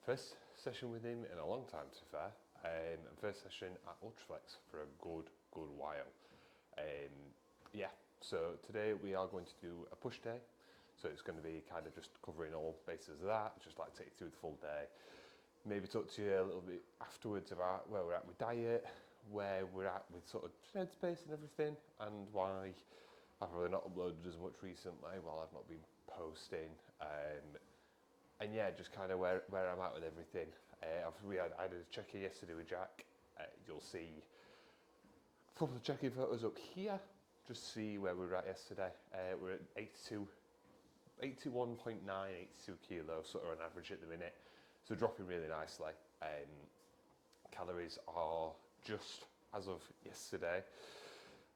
First session with him in a long time, to be fair. First session at UltraFlex for a good while. Yeah, so today we are going to do a push day. So it's going to be kind of just covering all bases of that, just like take you through the full day. Maybe talk to you a little bit afterwards about where we're at with diet, where we're at with sort of headspace and everything, and why I've really not uploaded as much recently while I've not been posting. And yeah, just kind of where I'm at with everything. I did a check-in yesterday with Jack. You'll see a couple of check-in photos up here, just see where we were at yesterday. We're at 81.9, 82 kilos, sort of on average at the minute. So dropping really nicely. Calories are just, as of yesterday,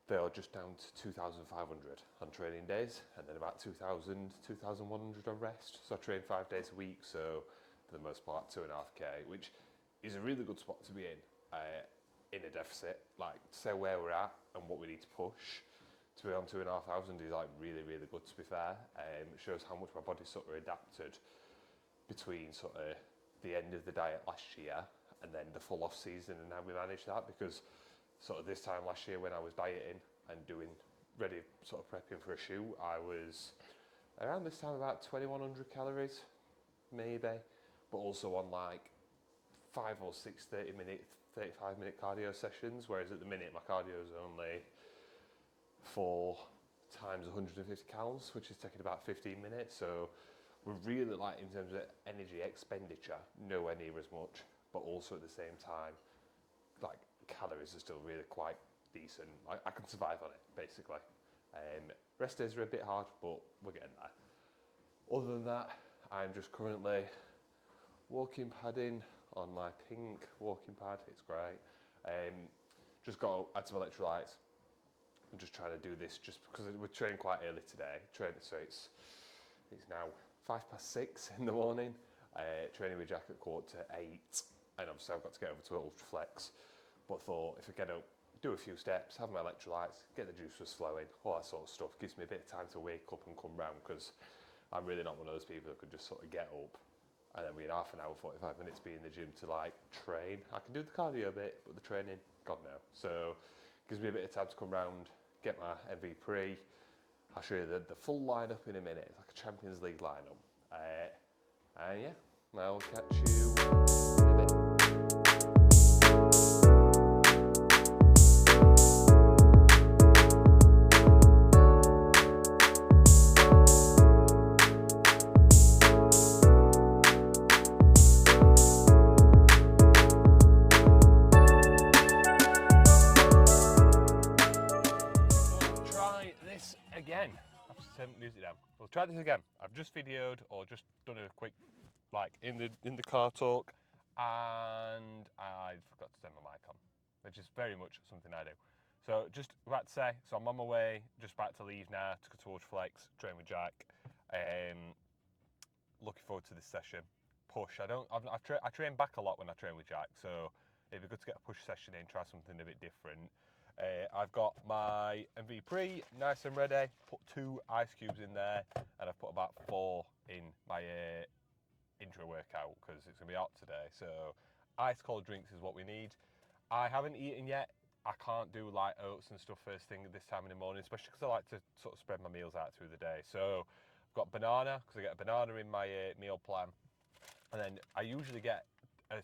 they are just down to 2,500 on training days, and then about 2,000, 2,100 on rest. So I train 5 days a week, so for the most part 2.5k, which is a really good spot to be in a deficit. Like, to say where we're at and what we need to push to be on 2,500 is like really good, to be fair. It shows how much my body sort of adapted between sort of the end of the diet last year and then the full off season, and how we managed that, because sort of this time last year when I was dieting and doing ready, sort of prepping for a shoot, I was around this time about 2,100 calories, maybe, but also on like 5 or 6 35-minute cardio sessions, whereas at the minute my cardio is only 4 times 150 calories, which is taking about 15 minutes. So we're really, like, in terms of energy expenditure, nowhere near as much, but also at the same time, like, calories are still really quite decent. I can survive on it, basically. Rest days are a bit hard, but we're getting there. Other than that, I'm just currently walking padding on my pink walking pad. It's great. Just got to add some electrolytes. I'm just trying to do this just because we're training quite early today. So it's now 6:05 in the morning. Training with Jack at 7:45, and obviously I've got to get over to UltraFlex. But thought, if I get up, do a few steps, have my electrolytes, get the juices flowing, all that sort of stuff, gives me a bit of time to wake up and come round, because I'm really not one of those people that could just sort of get up and then within half an hour, 45 minutes be in the gym to like train. I can do the cardio bit, but the training, God no. So gives me a bit of time to come round, get my MVP. I'll show you the full lineup in a minute. It's like a Champions League lineup. And yeah, I'll catch you in a bit. Again, I've just turned the music down. We'll try this again. I've just videoed or just done a quick, like, in the car talk, and I forgot to turn my mic on, which is very much something I do. So just about to say, so I'm on my way, just about to leave now to go to UltraFlex, train with Jack. Looking forward to this session. Push. I train back a lot when I train with Jack, so it'd be good to get a push session in, try something a bit different. I've got my MVP nice and ready, put 2 ice cubes in there, and I've put about 4 in my intro workout because it's going to be hot today. So ice cold drinks is what we need. I haven't eaten yet. I can't do like oats and stuff first thing this time in the morning, especially because I like to sort of spread my meals out through the day. So I've got banana, because I get a banana in my meal plan, and then I usually get a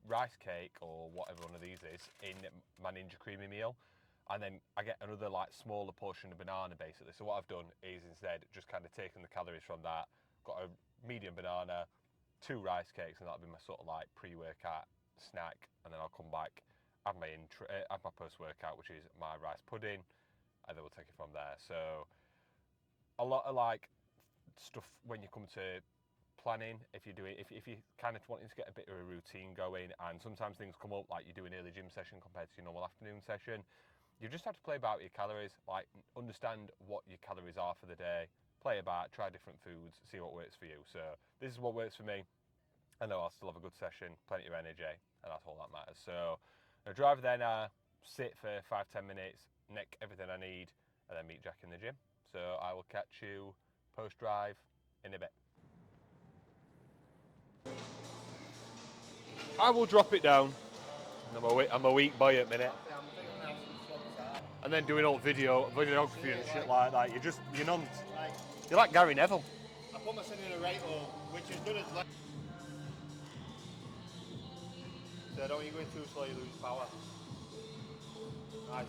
rice cake or whatever one of these is in my Ninja Creamy meal, and then I get another like smaller portion of banana basically. So what I've done is instead just kind of taken the calories from that, got a medium banana, 2 rice cakes, and that'll be my sort of like pre-workout snack, and then I'll come back, have my post-workout, which is my rice pudding, and then we'll take it from there. So a lot of like stuff when you come to planning, if you kind of wanting to get a bit of a routine going, and sometimes things come up like you do an early gym session compared to your normal afternoon session, you just have to play about your calories, like understand what your calories are for the day, play about, try different foods, see what works for you. So this is what works for me. I know I'll still have a good session, plenty of energy, and that's all that matters. So I'll drive there now, sit for 5-10 minutes, nick everything I need, and then meet Jack in the gym. So I will catch you post-drive in a bit. I will drop it down. I'm a weak boy at the minute. And then doing all videography and shit like that. You're none. You're like Gary Neville. I put my son in a right hole, which is good as left. So don't you go in too slow, you lose power. Nice.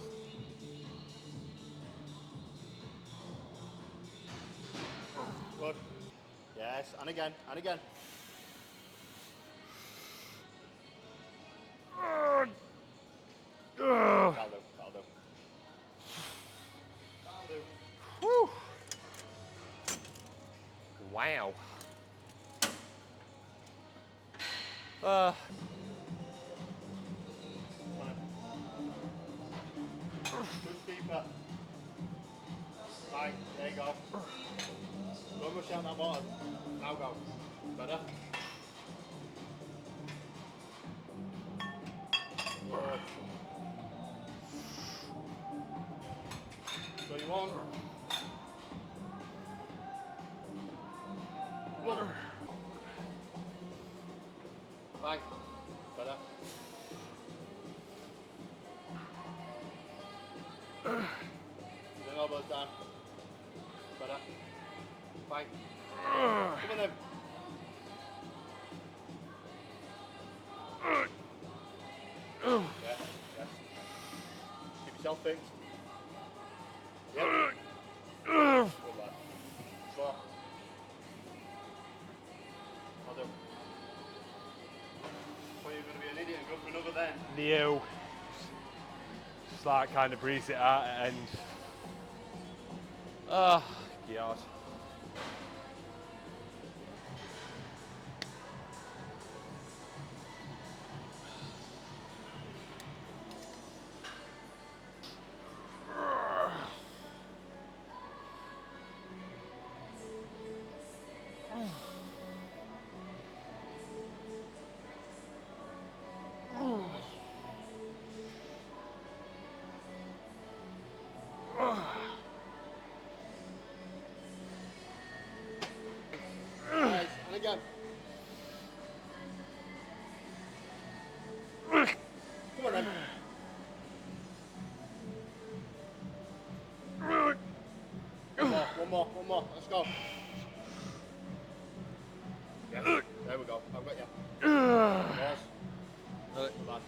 Good. Yes, and again, and again. That'll do, that'll do. That'll do. Whew. Wow. Good keeper. Right, there you go. Don't rush out that bottom. Now go. Better. Good. So you want. Look. Right. Better. Then elbows down. Better. Fine. Come on then. Yes, yes. Keep yourself fixed. Yep. Good lad. Slow. Well done. Well, you're going to be an idiot and go for another then. Neo. Just like kind of breeze it out and. Oh, God. Nice. And again. Come on then. One more. Let's go. Yeah. There we go. I've got you. Pause. Good lad.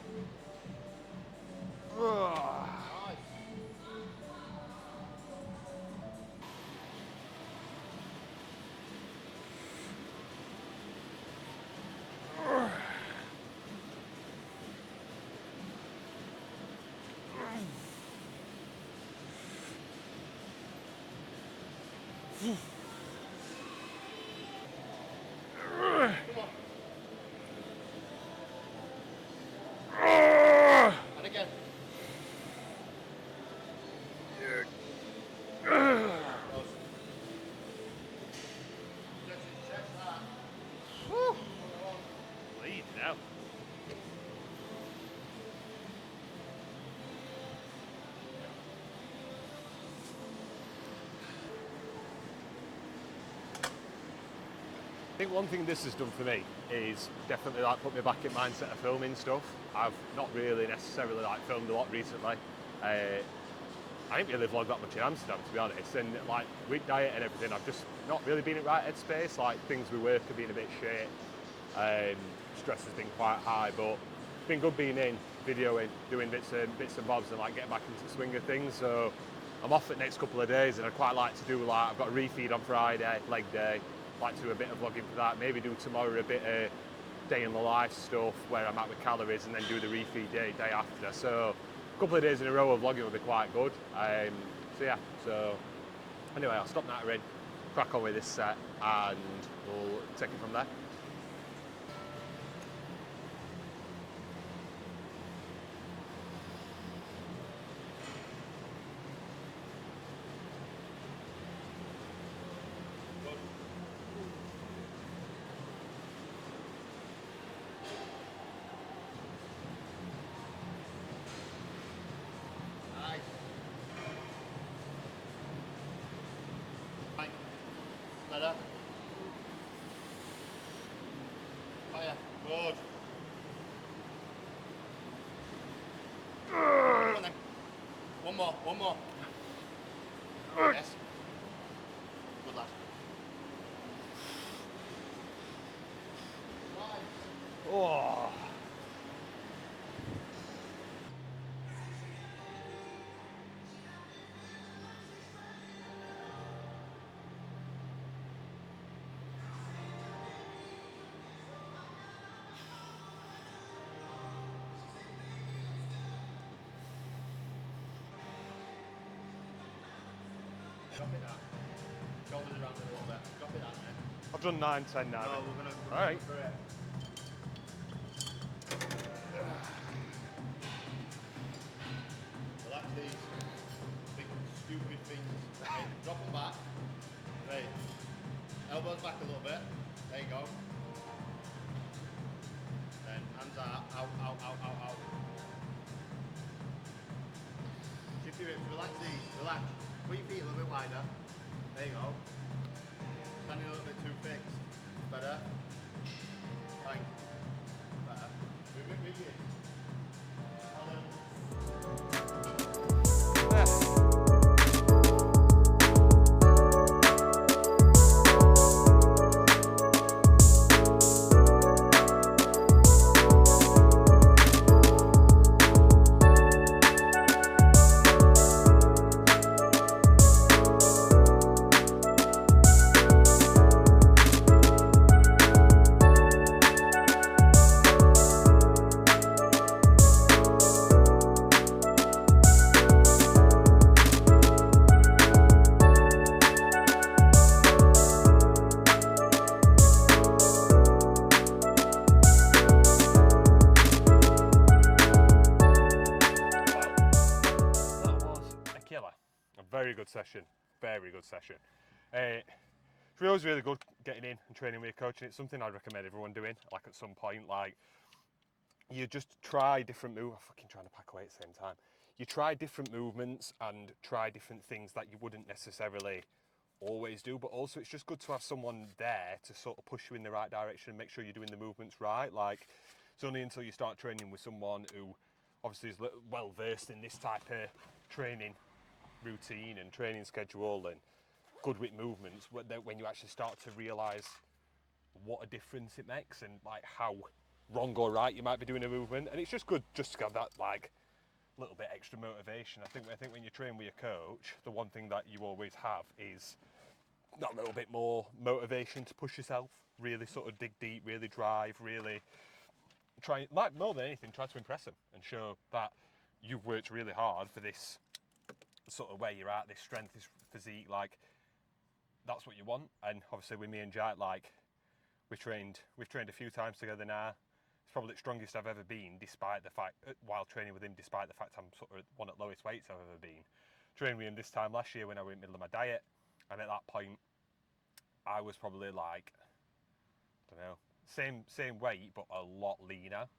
Nice. Come on. And again. Close. Check that. Whew. Bleed now. I think one thing this has done for me is definitely like put me back in mindset of filming stuff. I've not really necessarily like filmed a lot recently. I didn't really vlog that much in Amsterdam, to be honest, and like with diet and everything, I've just not really been in right headspace. Like things with work have been a bit shit. Stress has been quite high, but it's been good being in, videoing, doing bits and bobs, and like getting back into the swing of things. So I'm off for the next couple of days, and I'd quite like to do like I've got a refeed on Friday, leg day. Like to do a bit of vlogging for that. Maybe do tomorrow a bit of day in the life stuff where I'm at with calories, and then do the refeed day after. So a couple of days in a row of vlogging will be quite good. So yeah. So anyway, I'll stop nattering, crack on with this set, and we'll take it from there. Better. Oh yeah, good. One more. Yes. Good lad. Oh. Drop it down. Shoulders around a little bit. Drop it down, mate. I've done 9, 10 now. No, we're gonna All right. go for it. Relax these big stupid things. Right, drop them back. Right. Elbows back a little bit. There you go. Then hands out. Shift your hips, relax these, relax. Put your feet a little bit wider. There you go. Standing a little bit too fixed. Better. Bang. Better. Move it. Very good session, very good session. It's really good getting in and training with a coach, and it's something I'd recommend everyone doing, like at some point. Like, you just try different moves. I'm fucking trying to pack away at the same time. You try different movements and try different things that you wouldn't necessarily always do, but also it's just good to have someone there to sort of push you in the right direction and make sure you're doing the movements right. Like, it's only until you start training with someone who obviously is well versed in this type of training routine and training schedule and good with movements when you actually start to realise what a difference it makes and like how wrong or right you might be doing a movement. And it's just good just to have that like little bit extra motivation. I think when you train with your coach, the one thing that you always have is that little bit more motivation to push yourself, really sort of dig deep, really drive, really try, like more than anything, try to impress them and show that you've worked really hard for this sort of where you're at, this strength, this physique, like that's what you want. And obviously with me and Jack, like we've trained a few times together now. It's probably the strongest I've ever been, despite the fact, while training with him, despite the fact I'm sort of one of the lowest weights I've ever been. Trained with him this time last year when I was in the middle of my diet, and at that point I was probably like, I don't know, same weight but a lot leaner,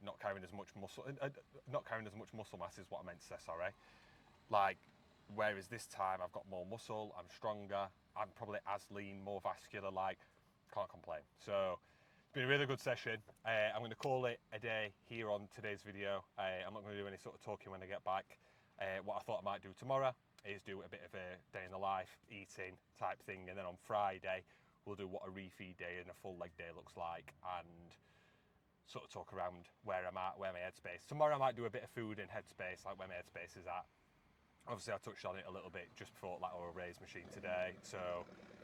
not carrying as much muscle mass is what I meant to say, sorry. Like, whereas this time I've got more muscle, I'm stronger, I'm probably as lean, more vascular, like, can't complain. So it's been a really good session. I'm going to call it a day here on today's video. I'm not going to do any sort of talking when I get back. What I thought I might do tomorrow is do a bit of a day in the life, eating type thing, and then on Friday we'll do what a refeed day and a full leg day looks like, and sort of talk around where I'm at, where my headspace. Tomorrow I might do a bit of food and headspace, like where my headspace is at. Obviously I touched on it a little bit just before like our raise machine today, so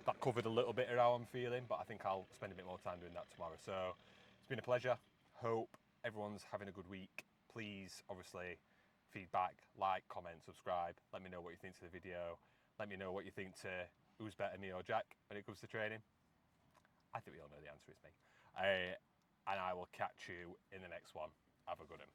that covered a little bit of how I'm feeling, but I think I'll spend a bit more time doing that tomorrow. So it's been a pleasure. Hope everyone's having a good week. Please, obviously, feedback, like, comment, subscribe. Let me know what you think to the video. Let me know what you think to who's better, me or Jack, when it comes to training. I think we all know the answer is me. And I will catch you in the next one. Have a good one.